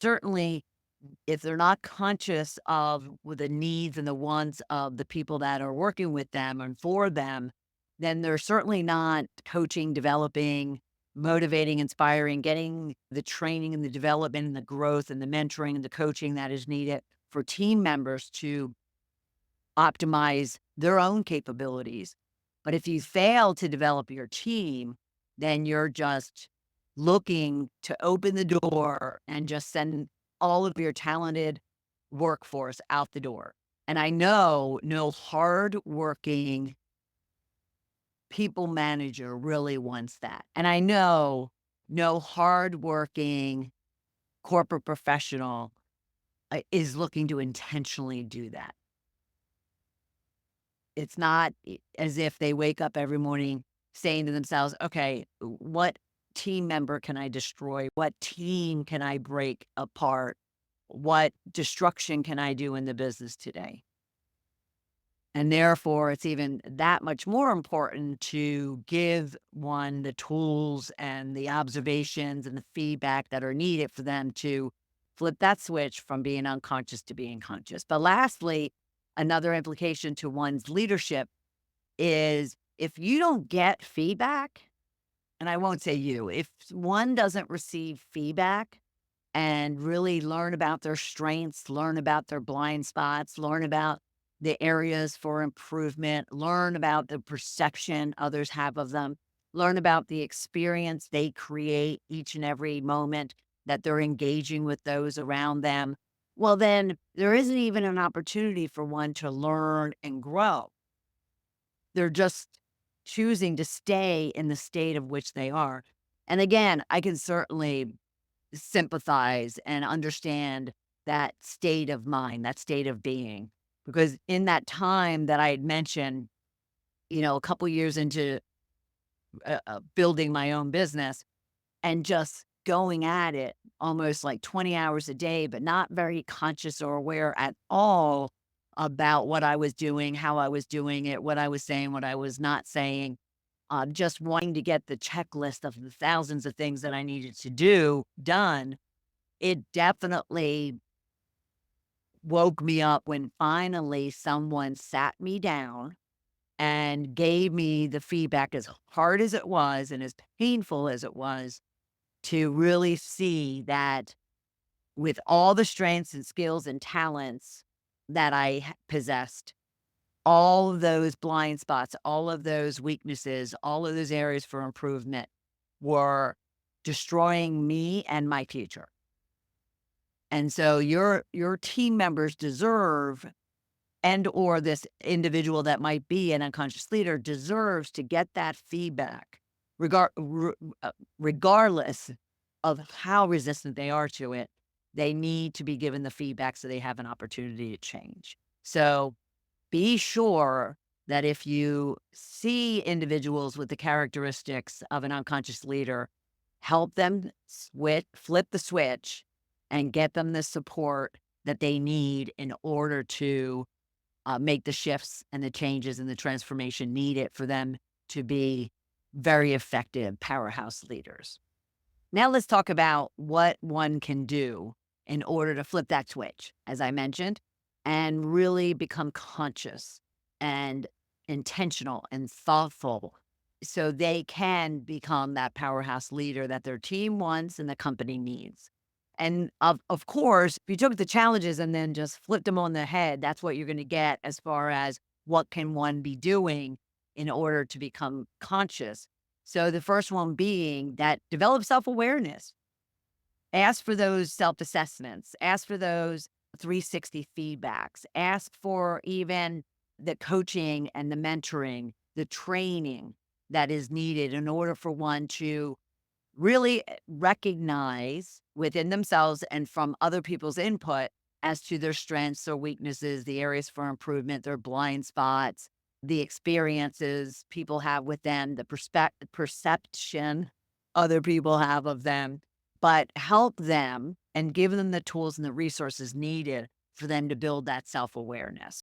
certainly, if they're not conscious of the needs and the wants of the people that are working with them and for them, then they're certainly not coaching, developing, motivating, inspiring, getting the training and the development and the growth and the mentoring and the coaching that is needed for team members to optimize their own capabilities. But if you fail to develop your team, then you're just looking to open the door and just send all of your talented workforce out the door. And I know no hardworking people manager really wants that. And I know no hardworking corporate professional is looking to intentionally do that. It's not as if they wake up every morning saying to themselves, "Okay, what team member can I destroy? What team can I break apart? What destruction can I do in the business today?" And therefore, it's even that much more important to give one the tools and the observations and the feedback that are needed for them to flip that switch from being unconscious to being conscious. But lastly, another implication to one's leadership is if you don't get feedback, and I won't say you, if one doesn't receive feedback and really learn about their strengths, learn about their blind spots, learn about the areas for improvement, learn about the perception others have of them, learn about the experience they create each and every moment that they're engaging with those around them. Well, then there isn't even an opportunity for one to learn and grow. They're just choosing to stay in the state of which they are. And again, I can certainly sympathize and understand that state of mind, that state of being, because in that time that I had mentioned, a couple years into building my own business and just going at it almost like 20 hours a day, but not very conscious or aware at all about what I was doing, how I was doing it, what I was saying, what I was not saying, just wanting to get the checklist of the thousands of things that I needed to do done. It definitely woke me up when finally someone sat me down and gave me the feedback, as hard as it was and as painful as it was, to really see that with all the strengths and skills and talents that I possessed, all of those blind spots, all of those weaknesses, all of those areas for improvement were destroying me and my future. And so your team members deserve, and or this individual that might be an unconscious leader deserves to get that feedback regardless of how resistant they are to it. They need to be given the feedback so they have an opportunity to change. So be sure that if you see individuals with the characteristics of an unconscious leader, help them flip the switch and get them the support that they need in order to make the shifts and the changes and the transformation needed for them to be very effective powerhouse leaders. Now, let's talk about what one can do in order to flip that switch, as I mentioned, and really become conscious and intentional and thoughtful so they can become that powerhouse leader that their team wants and the company needs. And of course, if you took the challenges and then just flipped them on the head, that's what you're going to get as far as what can one be doing in order to become conscious. So the first one being that develop self-awareness. Ask for those self-assessments, ask for those 360 feedbacks, ask for even the coaching and the mentoring, the training that is needed in order for one to really recognize within themselves and from other people's input as to their strengths or weaknesses, the areas for improvement, their blind spots, the experiences people have with them, the perception other people have of them, but help them and give them the tools and the resources needed for them to build that self awareness.